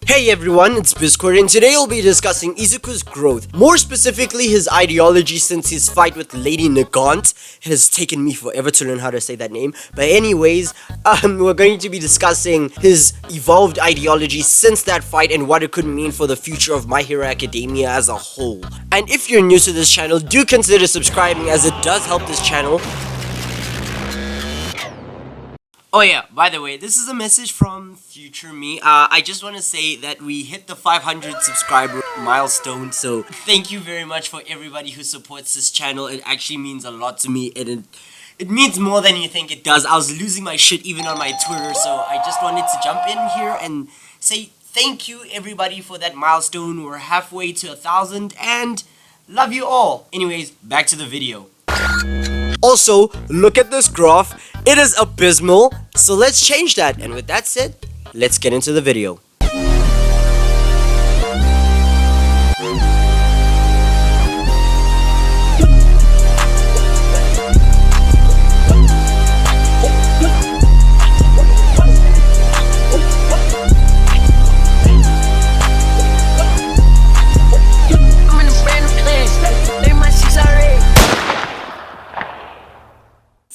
Hey everyone, it's Biscord, and today we'll be discussing Izuku's growth. More specifically, his ideology since his fight with Lady Nagant. It has taken me forever to learn how to say that name. But anyways, we're going to be discussing his evolved ideology since that fight and what it could mean for the future of My Hero Academia as a whole. And if you're new to this channel, do consider subscribing as it does help this channel. Oh yeah, by the way, this is a message from future me. I just want to say that we hit the 500 subscriber milestone, so thank you very much for everybody who supports this channel. It actually means a lot to me, and it means more than you think it does. I was losing my shit even on my Twitter, so I just wanted to jump in here and say thank you everybody for that milestone. We're halfway to 1,000, and love you all. Anyways, back to the video. Also, look at this graph. It is abysmal, so let's change that. And with that said, let's get into the video.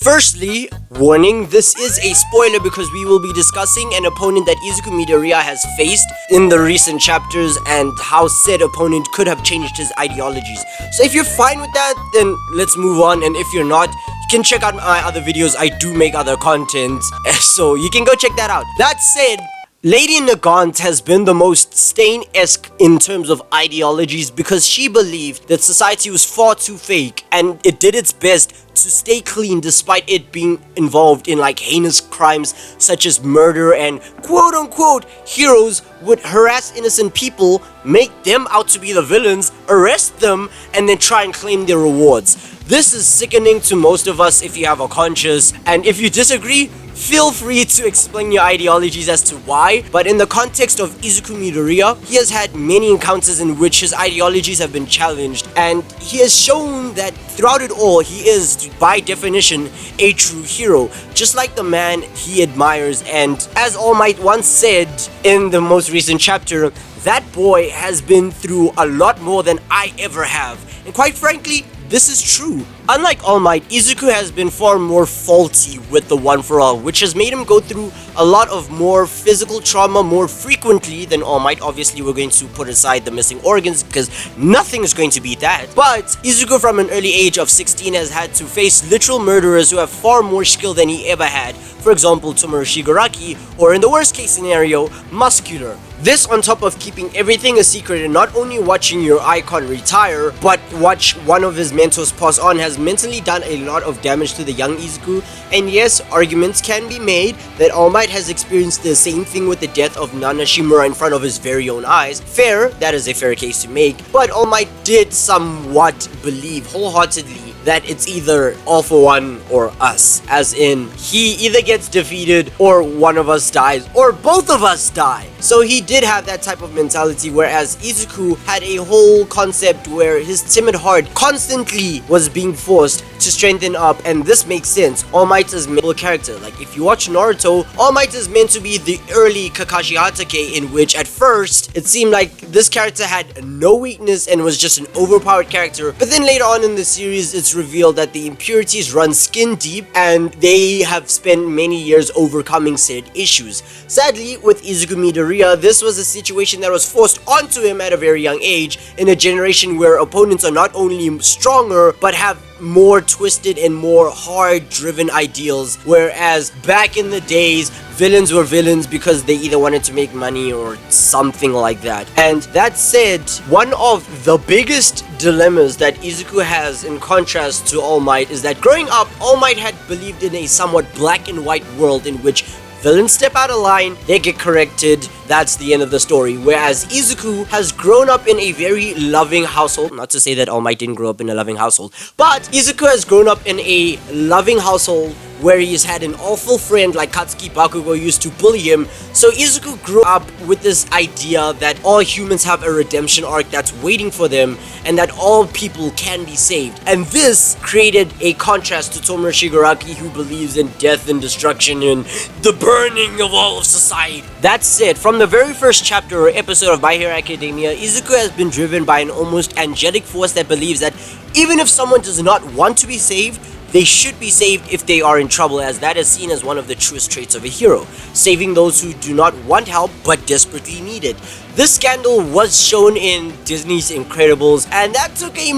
Firstly, warning, this is a spoiler because we will be discussing an opponent that Izuku Midoriya has faced in the recent chapters and how said opponent could have changed his ideologies. So if you're fine with that, then let's move on, and if you're not, you can check out my other videos. I do make other content, so you can go check that out. That said, Lady Nagant has been the most Stain-esque in terms of ideologies because she believed that society was far too fake and it did its best to stay clean despite it being involved in like heinous crimes such as murder, and quote-unquote heroes would harass innocent people, make them out to be the villains, arrest them, and then try and claim their rewards. This is sickening to most of us if you have a conscience, and if you disagree, feel free to explain your ideologies as to why, but in the context of Izuku Midoriya, he has had many encounters in which his ideologies have been challenged, and he has shown that throughout it all, he is, by definition, a true hero, just like the man he admires. And as All Might once said in the most recent chapter, that boy has been through a lot more than I ever have. And quite frankly, this is true. Unlike All Might, Izuku has been far more faulty with the One For All, which has made him go through a lot of more physical trauma more frequently than All Might. Obviously, we're going to put aside the missing organs because nothing is going to beat that. But Izuku from an early age of 16 has had to face literal murderers who have far more skill than he ever had. For example, Tomoru Shigaraki, or in the worst case scenario, Muscular. This on top of keeping everything a secret and not only watching your icon retire, but watch one of his mentors pass on, has mentally done a lot of damage to the young Izuku. And yes, arguments can be made that All Might has experienced the same thing with the death of Nana Shimura in front of his very own eyes. Fair, that is a fair case to make, but All Might did somewhat believe wholeheartedly that it's either all for one or us, as in he either gets defeated or one of us dies or both of us die. So he did have that type of mentality, whereas Izuku had a whole concept where his timid heart constantly was being forced to strengthen up, and this makes sense. All Might is a main character. Like if you watch Naruto, All Might is meant to be the early Kakashi Hatake, in which at first it seemed like this character had no weakness and was just an overpowered character, but then later on in the series it's revealed that the impurities run skin deep and they have spent many years overcoming said issues. Sadly, with Izuku Midoriya, this was a situation that was forced onto him at a very young age in a generation where opponents are not only stronger but have more twisted and more hard-driven ideals, whereas back in the days, villains were villains because they either wanted to make money or something like that. And that said, one of the biggest dilemmas that Izuku has in contrast to All Might is that growing up, All Might had believed in a somewhat black and white world in which villains step out of line, they get corrected, that's the end of the story. Whereas Izuku has grown up in a very loving household. Not to say that All Might didn't grow up in a loving household, but Izuku has grown up in a loving household where he's had an awful friend like Katsuki Bakugo used to bully him. So Izuku grew up with this idea that all humans have a redemption arc that's waiting for them, and that all people can be saved. And this created a contrast to Tomura Shigaraki, who believes in death and destruction and the burning of all of society. That said, from the very first chapter or episode of My Hero Academia, Izuku has been driven by an almost angelic force that believes that even if someone does not want to be saved, they should be saved if they are in trouble, as that is seen as one of the truest traits of a hero, saving those who do not want help but desperately need it. This scandal was shown in Disney's Incredibles, and that took a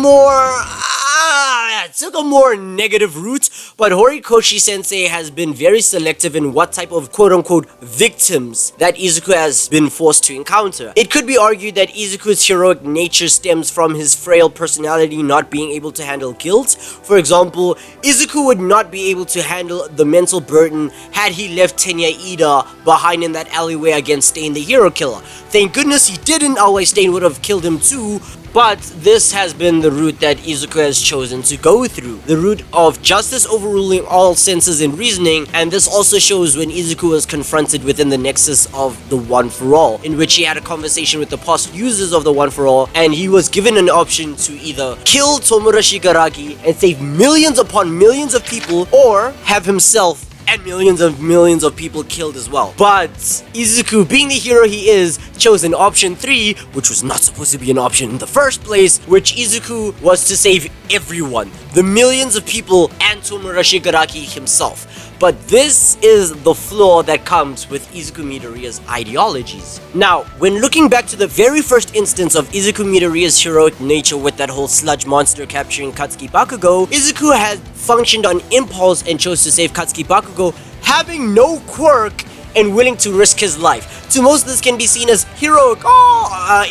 more negative route, but Horikoshi Sensei has been very selective in what type of quote-unquote victims that Izuku has been forced to encounter. It could be argued that Izuku's heroic nature stems from his frail personality not being able to handle guilt. For example, Izuku would not be able to handle the mental burden had he left Tenya Ida behind in that alleyway against Stain the hero killer. Thank goodness he didn't, otherwise Stain would have killed him too. But this has been the route that Izuku has chosen to go through. The route of justice overruling all senses and reasoning, and this also shows when Izuku was confronted within the nexus of the One For All, in which he had a conversation with the past users of the One For All, and he was given an option to either kill Tomura Shigaraki and save millions upon millions of people, or have himself and millions of people killed as well. But Izuku, being the hero he is, chose an option 3, which was not supposed to be an option in the first place, which Izuku was to save everyone, the millions of people and Tomura Shigaraki himself. But this is the flaw that comes with Izuku Midoriya's ideologies. Now, when looking back to the very first instance of Izuku Midoriya's heroic nature with that whole sludge monster capturing Katsuki Bakugo, Izuku had functioned on impulse and chose to save Katsuki Bakugo, having no quirk and willing to risk his life. To most, this can be seen as heroic,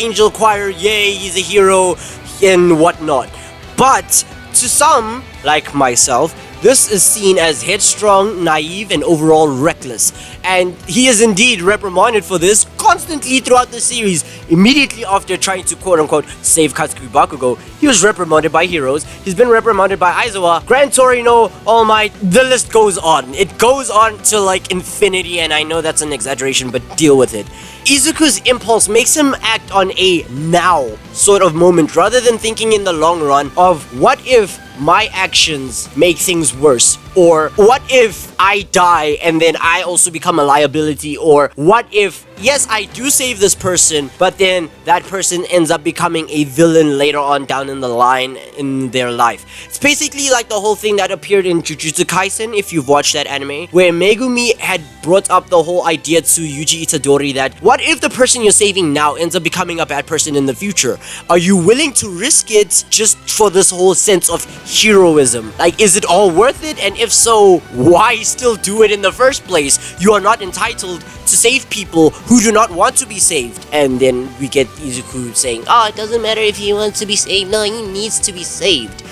angel choir, yay, he's a hero, and whatnot. But to some, like myself, this is seen as headstrong, naive, and overall reckless. And he is indeed reprimanded for this constantly throughout the series. Immediately after trying to quote-unquote save Katsuki Bakugo, he was reprimanded by heroes. He's been reprimanded by Aizawa, Gran Torino, All Might, the list goes on. It goes on to like infinity, and I know that's an exaggeration, but deal with it. Izuku's impulse makes him act on a now sort of moment rather than thinking in the long run of what if my actions make things worse, or what if I die and then I also become a liability, or what if, yes, I do save this person, but then that person ends up becoming a villain later on down in the line in their life. It's basically like the whole thing that appeared in Jujutsu Kaisen, if you've watched that anime, where Megumi had brought up the whole idea to Yuji Itadori that what if the person you're saving now ends up becoming a bad person in the future? Are you willing to risk it just for this whole sense of heroism? Like, is it all worth it? And if so, why still do it in the first place? You are not entitled to save people who do not want to be saved. And then we get Izuku saying, it doesn't matter if he wants to be saved. No, he needs to be saved.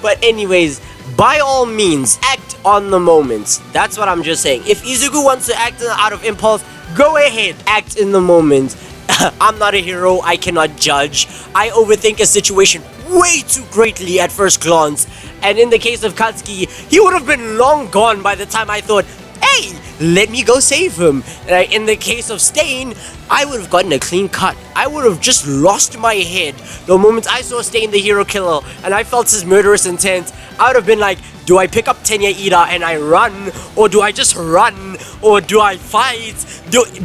But anyways, by all means, act on the moment. That's what I'm just saying. If Izuku wants to act out of impulse, go ahead, act in the moment. I'm not a hero, I cannot judge. I overthink a situation way too greatly at first glance. And in the case of Katsuki, he would have been long gone by the time I thought, hey, let me go save him. In the case of Stain, I would have gotten a clean cut. I would have just lost my head the moment I saw Stain the hero killer and I felt his murderous intent. I would have been like, do I pick up Tenya Ida and I run? Or do I just run? Or do I fight?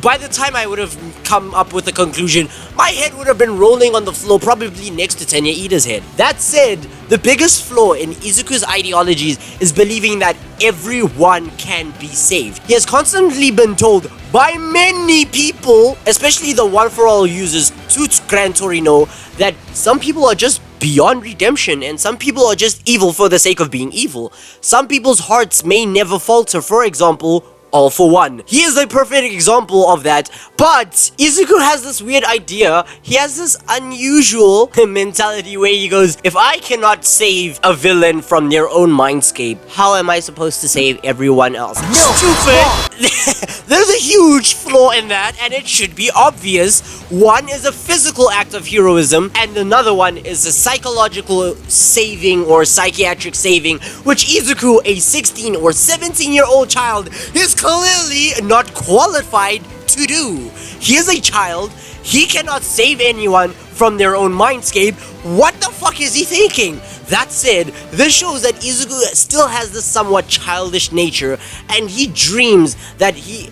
By the time I would have come up with a conclusion, my head would have been rolling on the floor, probably next to Tenya Ida's head. That said, the biggest flaw in Izuku's ideologies is believing that everyone can be saved. He has constantly been told by many people, especially the One For All users to Gran Torino, that some people are just beyond redemption and some people are just evil for the sake of being evil. Some people's hearts may never falter. For example, all for one. He is a perfect example of that, but Izuku has this weird idea. He has this unusual mentality where he goes, if I cannot save a villain from their own mindscape, how am I supposed to save everyone else? No, stupid! There's a huge flaw in that, and it should be obvious. One is a physical act of heroism, and another one is a psychological saving or psychiatric saving, which Izuku, a 16 or 17-year-old child, is clearly not qualified to do. He is a child. He cannot save anyone from their own mindscape. What the fuck is he thinking? That said, this shows that Izuku still has this somewhat childish nature, and he dreams that he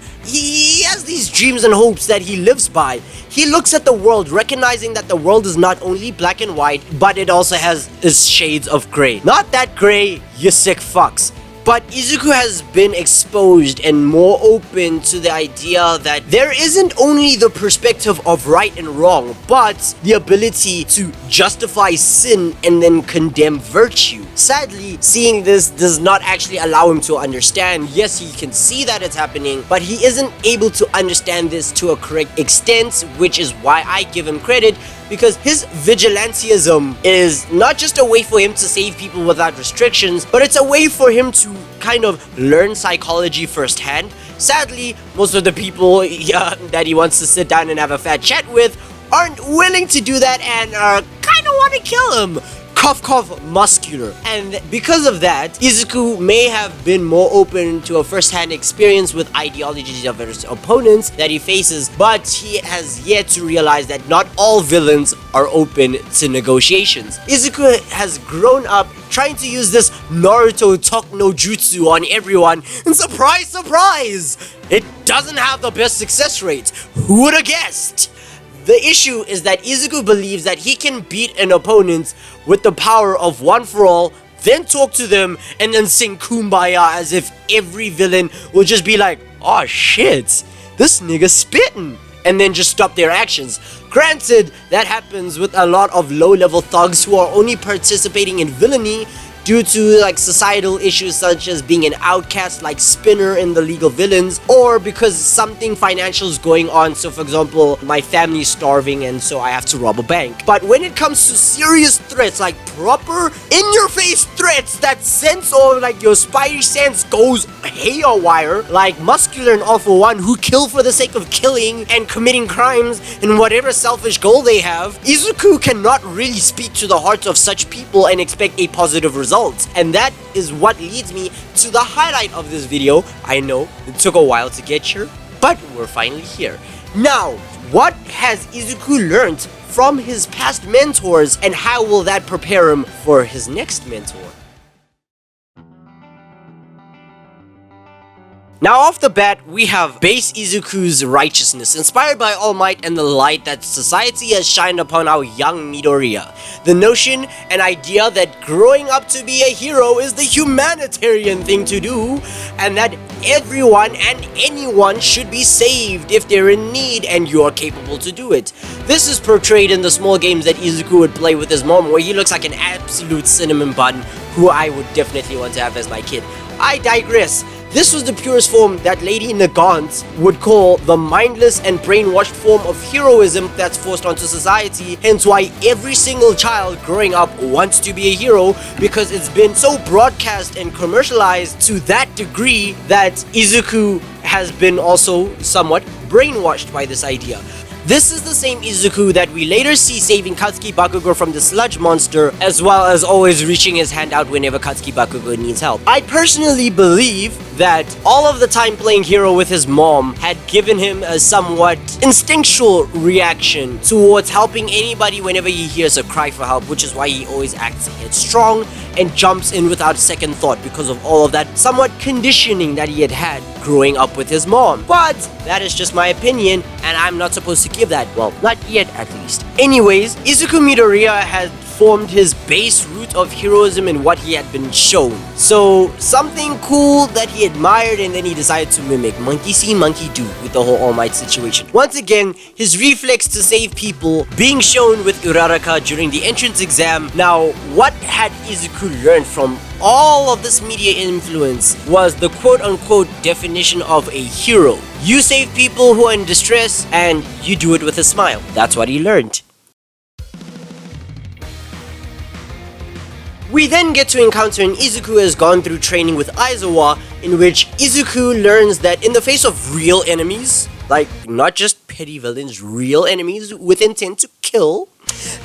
has these dreams and hopes that he lives by. He looks at the world, recognizing that the world is not only black and white, but it also has its shades of gray. Not that gray, you sick fucks. But Izuku has been exposed and more open to the idea that there isn't only the perspective of right and wrong, but the ability to justify sin and then condemn virtue. Sadly, seeing this does not actually allow him to understand. Yes, he can see that it's happening, but he isn't able to understand this to a correct extent, which is why I give him credit, because his vigilantism is not just a way for him to save people without restrictions, but it's a way for him to kind of learn psychology firsthand. Sadly, most of the people that he wants to sit down and have a fat chat with aren't willing to do that and kind of want to kill him. Cough cough muscular. And because of that, Izuku may have been more open to a first-hand experience with ideologies of his opponents that he faces, but he has yet to realize that not all villains are open to negotiations. Izuku has grown up trying to use this Naruto talk no jutsu on everyone, and surprise, surprise, it doesn't have the best success rate. Who would have guessed? The issue is that Izuku believes that he can beat an opponent with the power of one for all, then talk to them, and then sing Kumbaya as if every villain will just be like, oh shit, this nigga's spitting, and then just stop their actions. Granted, that happens with a lot of low-level thugs who are only participating in villainy due to like societal issues such as being an outcast like Spinner in the League of Villains, or because something financial is going on. So for example, my family's starving and so I have to rob a bank. But when it comes to serious threats, like proper in-your-face threats that sense or like your spidey sense goes haywire, like Muscular and All For One, who kill for the sake of killing and committing crimes in whatever selfish goal they have, Izuku cannot really speak to the hearts of such people and expect a positive result. And that is what leads me to the highlight of this video. I know it took a while to get here, but we're finally here. Now, what has Izuku learned from his past mentors, and how will that prepare him for his next mentor? Now off the bat, we have base Izuku's righteousness, inspired by All Might and the light that society has shined upon our young Midoriya. The notion and idea that growing up to be a hero is the humanitarian thing to do, and that everyone and anyone should be saved if they're in need and you are capable to do it. This is portrayed in the small games that Izuku would play with his mom, where he looks like an absolute cinnamon bun, who I would definitely want to have as my kid. I digress. This was the purest form that Lady Nagant would call the mindless and brainwashed form of heroism that's forced onto society, hence why every single child growing up wants to be a hero, because it's been so broadcast and commercialized to that degree that Izuku has been also somewhat brainwashed by this idea. This is the same Izuku that we later see saving Katsuki Bakugo from the sludge monster, as well as always reaching his hand out whenever Katsuki Bakugo needs help. I personally believe that all of the time playing hero with his mom had given him a somewhat instinctual reaction towards helping anybody whenever he hears a cry for help, which is why he always acts headstrong and jumps in without a second thought, because of all of that somewhat conditioning that he had growing up with his mom. But that is just my opinion, and I'm not supposed to give that. Well, not yet at least. Anyways, Izuku Midoriya had formed his base root of heroism in what he had been shown. So something cool that he admired and then he decided to mimic. Monkey see, monkey do with the whole All Might situation. Once again, his reflex to save people being shown with Uraraka during the entrance exam. Now, what had Izuku learned from all of this media influence was the quote-unquote definition of a hero. You save people who are in distress and you do it with a smile. That's what he learned. We then get to encounter an Izuku who has gone through training with Aizawa, in which Izuku learns that in the face of real enemies, like not just petty villains, real enemies with intent to kill,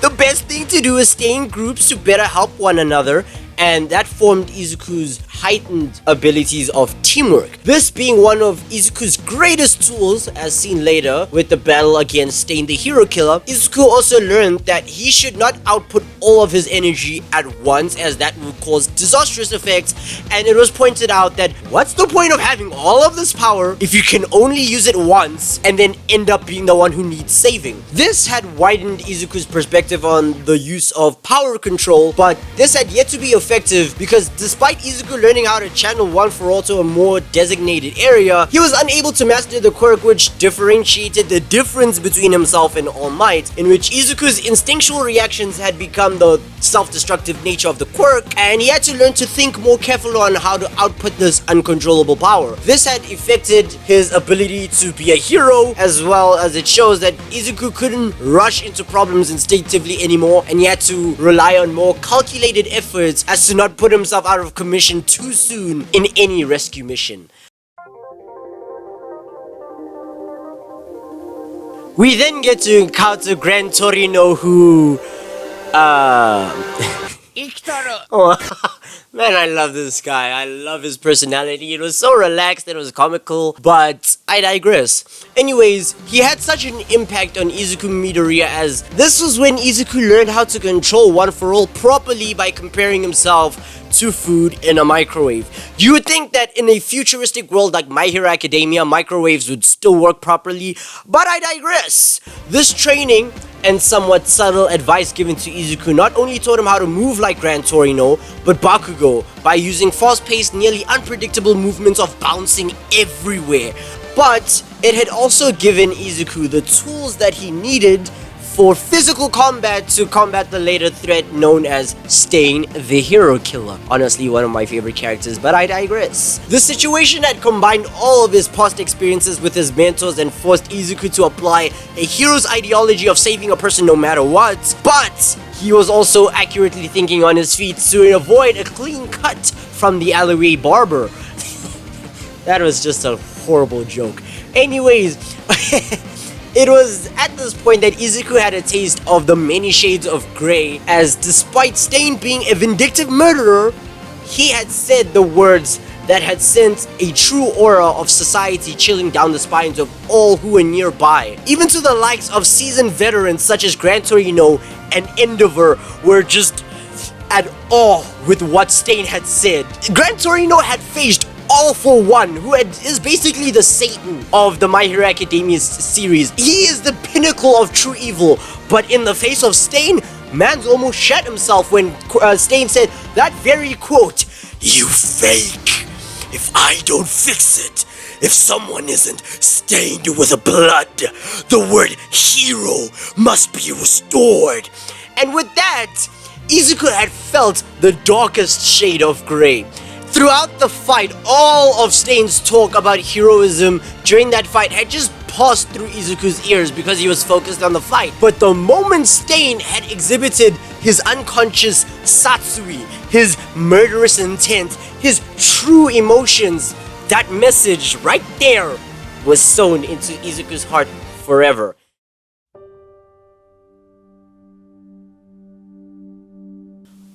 the best thing to do is stay in groups to better help one another, and that formed Izuku's heightened abilities of teamwork. This being one of Izuku's greatest tools, as seen later with the battle against Stain the Hero Killer. Izuku also learned that he should not output all of his energy at once, as that would cause disastrous effects, and it was pointed out that what's the point of having all of this power if you can only use it once and then end up being the one who needs saving. This had widened Izuku's perspective on the use of power control, but this had yet to be effective because despite Izuku learning how to channel one for all to a more designated area, he was unable to master the quirk which differentiated the difference between himself and All Might, in which Izuku's instinctual reactions had become the self-destructive nature of the quirk, and he had to learn to think more carefully on how to output this uncontrollable power. This had affected his ability to be a hero, as well as it shows that Izuku couldn't rush into problems instinctively anymore, and he had to rely on more calculated efforts as to not put himself out of commission too soon in any rescue mission. We then get to encounter Gran Torino, who oh, man, I love this guy. I love his personality. It was so relaxed and it was comical, but I digress. Anyways, he had such an impact on Izuku Midoriya, as this was when Izuku learned how to control One For All properly by comparing himself to food in a microwave. You would think that in a futuristic world like My Hero Academia, microwaves would still work properly, but I digress. This training and somewhat subtle advice given to Izuku not only taught him how to move like Gran Torino, but Bakugo, by using fast-paced, nearly unpredictable movements of bouncing everywhere. But it had also given Izuku the tools that he needed for physical combat to combat the later threat known as Stain the Hero Killer. Honestly, one of my favorite characters, but I digress. The situation had combined all of his past experiences with his mentors and forced Izuku to apply a hero's ideology of saving a person no matter what, but he was also accurately thinking on his feet to avoid a clean cut from the alleyway barber. That was just a horrible joke. Anyways, it was at this point that Izuku had a taste of the many shades of grey, as despite Stain being a vindictive murderer, he had said the words that had sent a true aura of society chilling down the spines of all who were nearby. Even to the likes of seasoned veterans such as Gran Torino and Endeavor were just at awe with what Stain had said. Gran Torino had faced All For One, who is basically the Satan of the My Hero Academia series. He is the pinnacle of true evil, but in the face of Stain, man's almost shat himself when Stain said that very quote, "You fake. If I don't fix it, if someone isn't stained with blood, the word hero must be restored." And with that, Izuku had felt the darkest shade of grey. Throughout the fight, all of Stain's talk about heroism during that fight had just passed through Izuku's ears because he was focused on the fight. But the moment Stain had exhibited his unconscious Satsui, his murderous intent, his true emotions, that message right there was sewn into Izuku's heart forever.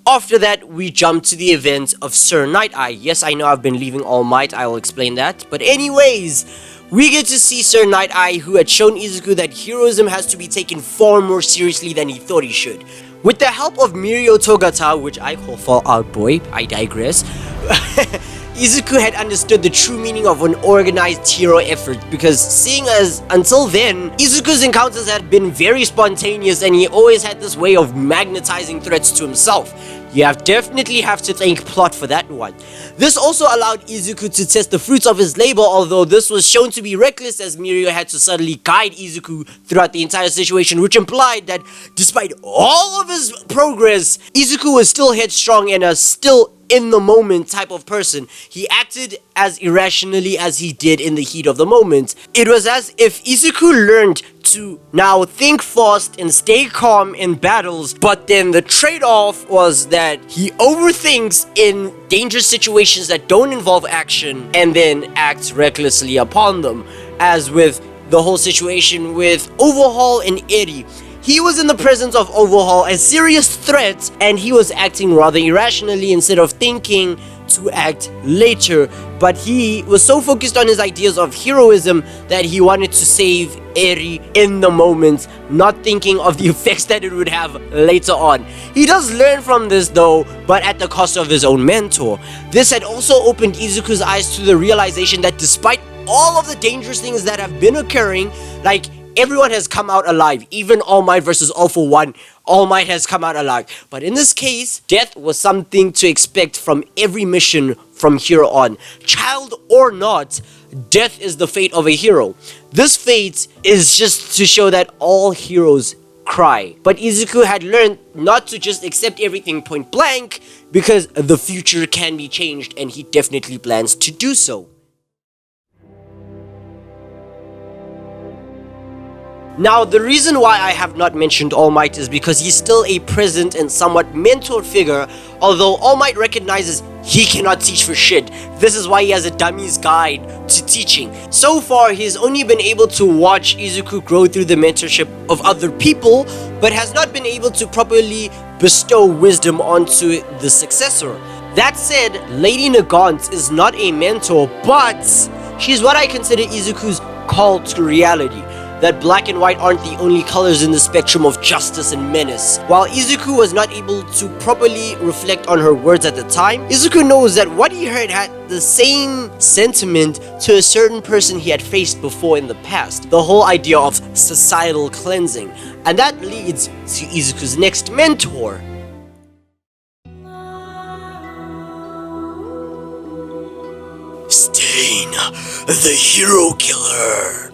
After that, we jump to the event of Sir Nighteye. Yes, I know I've been leaving All Might, I will explain that. But anyways, we get to see Sir Nighteye, who had shown Izuku that heroism has to be taken far more seriously than he thought he should. With the help of Mirio Togata, which I call Fallout Boy, I digress, Izuku had understood the true meaning of an organized hero effort, because seeing as until then, Izuku's encounters had been very spontaneous and he always had this way of magnetizing threats to himself. You definitely have to thank plot for that one. This also allowed Izuku to test the fruits of his labor, although this was shown to be reckless as Midoriya had to subtly guide Izuku throughout the entire situation, which implied that despite all of his progress, Izuku was still headstrong and a still in the moment type of person. He acted as irrationally as he did in the heat of the moment. It was as if Izuku learned to now think fast and stay calm in battles, but then the trade-off was that he overthinks in dangerous situations that don't involve action and then acts recklessly upon them, as with the whole situation with Overhaul and Eri. He was in the presence of Overhaul, a serious threat, and he was acting rather irrationally instead of thinking to act later. But he was so focused on his ideas of heroism that he wanted to save Eri in the moment, not thinking of the effects that it would have later on. He does learn from this though, but at the cost of his own mentor. This had also opened Izuku's eyes to the realization that despite all of the dangerous things that have been occurring, like everyone has come out alive. Even All Might versus All For One, All Might has come out alive. But in this case, death was something to expect from every mission from here on. Child or not, death is the fate of a hero. This fate is just to show that all heroes cry. But Izuku had learned not to just accept everything point blank, because the future can be changed and he definitely plans to do so. Now, the reason why I have not mentioned All Might is because he's still a present and somewhat mentor figure, although All Might recognizes he cannot teach for shit. This is why he has a dummy's guide to teaching. So far, he's only been able to watch Izuku grow through the mentorship of other people, but has not been able to properly bestow wisdom onto the successor. That said, Lady Nagant is not a mentor, but she's what I consider Izuku's call to reality. That black and white aren't the only colors in the spectrum of justice and menace. While Izuku was not able to properly reflect on her words at the time, Izuku knows that what he heard had the same sentiment to a certain person he had faced before in the past. The whole idea of societal cleansing. And that leads to Izuku's next mentor. Stain, the hero killer.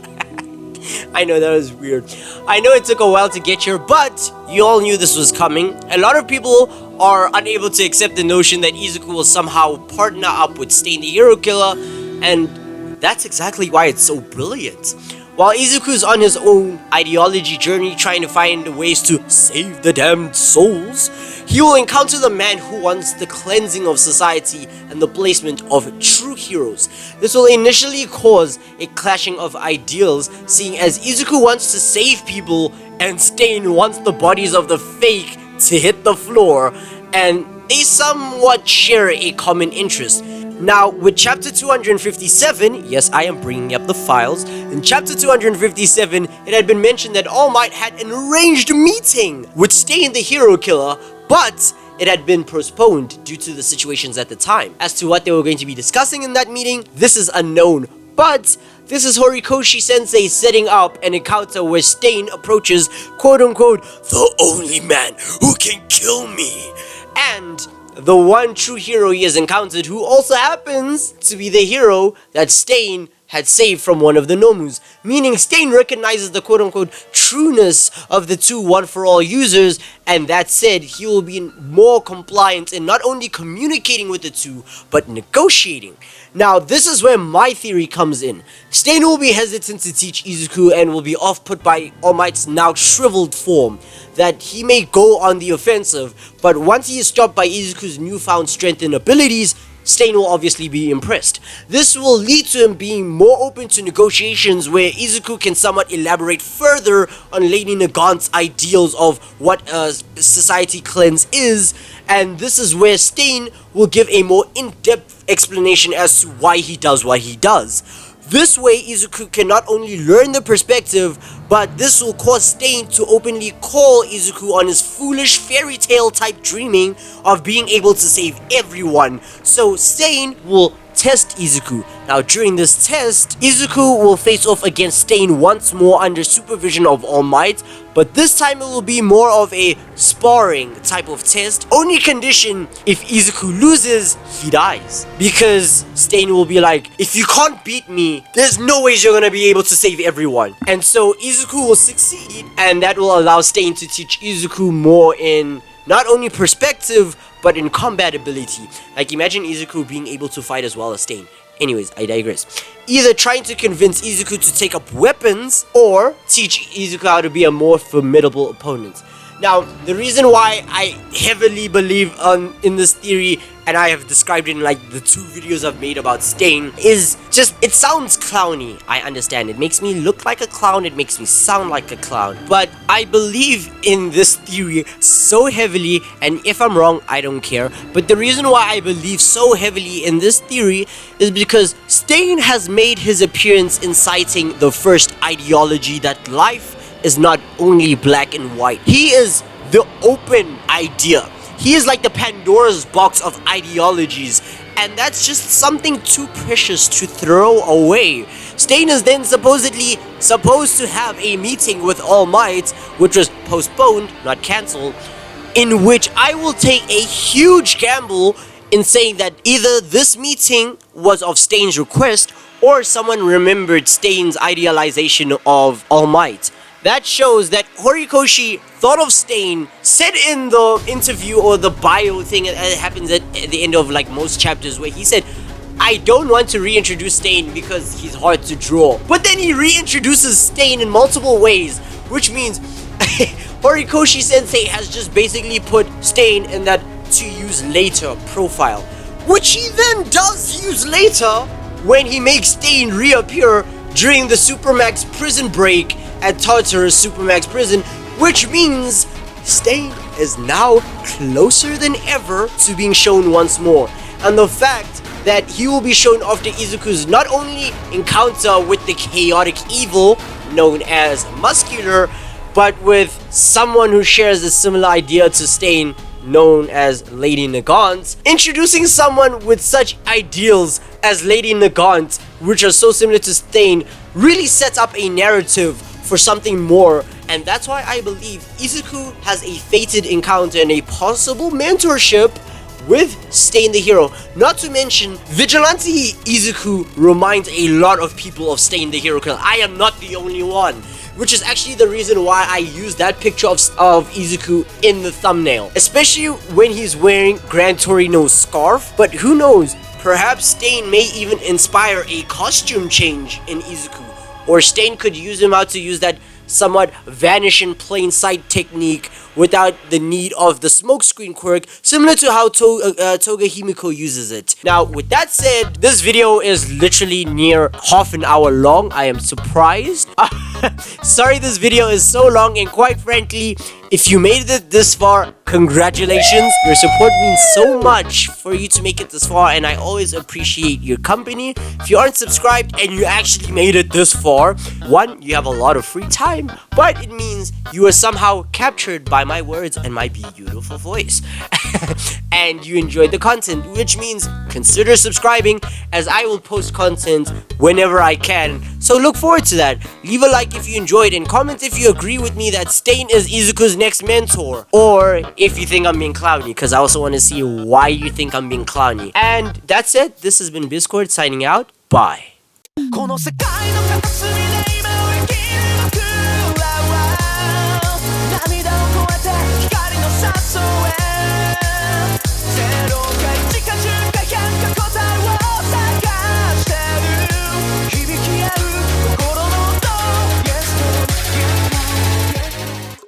I know that was weird. I know it took a while to get here, but you all knew this was coming. A lot of people are unable to accept the notion that Izuku will somehow partner up with Stain the Hero Killer, and that's exactly why it's so brilliant. While Izuku's on his own ideology journey trying to find ways to save the damned souls, he will encounter the man who wants the cleansing of society and the placement of true heroes. This will initially cause a clashing of ideals, seeing as Izuku wants to save people and Stain wants the bodies of the fake to hit the floor, and they somewhat share a common interest. Now, with chapter 257, yes, I am bringing up the files. In chapter 257, it had been mentioned that All Might had an arranged meeting with Stain the Hero Killer, but it had been postponed due to the situations at the time. As to what they were going to be discussing in that meeting, this is unknown, but this is Horikoshi Sensei setting up an encounter where Stain approaches, quote-unquote, the only man who can kill me, and the one true hero he has encountered, who also happens to be the hero that Stain had saved from one of the Nomus, meaning Stain recognizes the quote-unquote trueness of the two one-for-all users, and that said, he will be more compliant in not only communicating with the two, but negotiating. Now, this is where my theory comes in. Stain will be hesitant to teach Izuku and will be off-put by All Might's now shriveled form, that he may go on the offensive, but once he is stopped by Izuku's newfound strength and abilities, Stain will obviously be impressed. This will lead to him being more open to negotiations where Izuku can somewhat elaborate further on Lady Nagant's ideals of what a society cleanse is, and this is where Stain will give a more in-depth explanation as to why he does what he does. This way, Izuku can not only learn the perspective, but this will cause Stain to openly call Izuku on his foolish fairy tale type dreaming of being able to save everyone. So Stain will test Izuku. Now during this test, Izuku will face off against Stain once more under supervision of All Might, but this time it will be more of a sparring type of test. Only condition, if Izuku loses, he dies. Because Stain will be like, if you can't beat me, there's no ways you're gonna be able to save everyone. And so Izuku will succeed, and that will allow Stain to teach Izuku more in not only perspective, but in combat ability. Like imagine Izuku being able to fight as well as Stain. Anyways, I digress. Either trying to convince Izuku to take up weapons, or teach Izuku how to be a more formidable opponent. Now, the reason why I heavily believe in this theory, and I have described it in like the 2 videos I've made about Stain, is just, it sounds clowny. I understand. It makes me look like a clown. It makes me sound like a clown. But I believe in this theory so heavily, and if I'm wrong, I don't care. But the reason why I believe so heavily in this theory is because Stain has made his appearance inciting the first ideology that life is not only black and white. He is the open idea. He is like the Pandora's box of ideologies, and that's just something too precious to throw away. Stain is then supposedly supposed to have a meeting with All Might, which was postponed, not cancelled, in which I will take a huge gamble in saying that either this meeting was of Stain's request, or someone remembered Stain's idealization of All Might. That shows that Horikoshi thought of Stain, said in the interview or the bio thing that happens at the end of like most chapters, where he said, I don't want to reintroduce Stain because he's hard to draw. But then he reintroduces Stain in multiple ways, which means Horikoshi sensei has just basically put Stain in that to use later profile, which he then does use later when he makes Stain reappear during the Supermax prison break at Tartarus Supermax prison, which means Stain is now closer than ever to being shown once more. And the fact that he will be shown after Izuku's not only encounter with the chaotic evil known as Muscular, but with someone who shares a similar idea to Stain known as Lady Nagant, introducing someone with such ideals as Lady Nagant, which are so similar to Stain, really sets up a narrative for something more. And that's why I believe Izuku has a fated encounter and a possible mentorship with Stain the Hero. Not to mention, Vigilante Izuku reminds a lot of people of Stain the Hero, because I am not the only one. Which is actually the reason why I use that picture of Izuku in the thumbnail. Especially when he's wearing Gran Torino's scarf. But who knows, perhaps Stain may even inspire a costume change in Izuku. Or Stain could use him how to use that somewhat vanish in plain sight technique without the need of the smokescreen quirk, similar to how Toga Himiko uses it. Now, with that said, this video is literally near half an hour long. I am surprised. Sorry this video is so long, and quite frankly, if you made it this far, congratulations. Your support means so much for you to make it this far, and I always appreciate your company. If you aren't subscribed and you actually made it this far, one, you have a lot of free time, but it means you are somehow captured by my words and my beautiful voice. And you enjoyed the content, which means consider subscribing, as I will post content whenever I can. So look forward to that. Leave a like if you enjoyed, and comment if you agree with me that Stain is Izuku's next mentor, or if you think I'm being clowny, because I also want to see why you think I'm being clowny. And that's it. This has been Biscord signing out. Bye.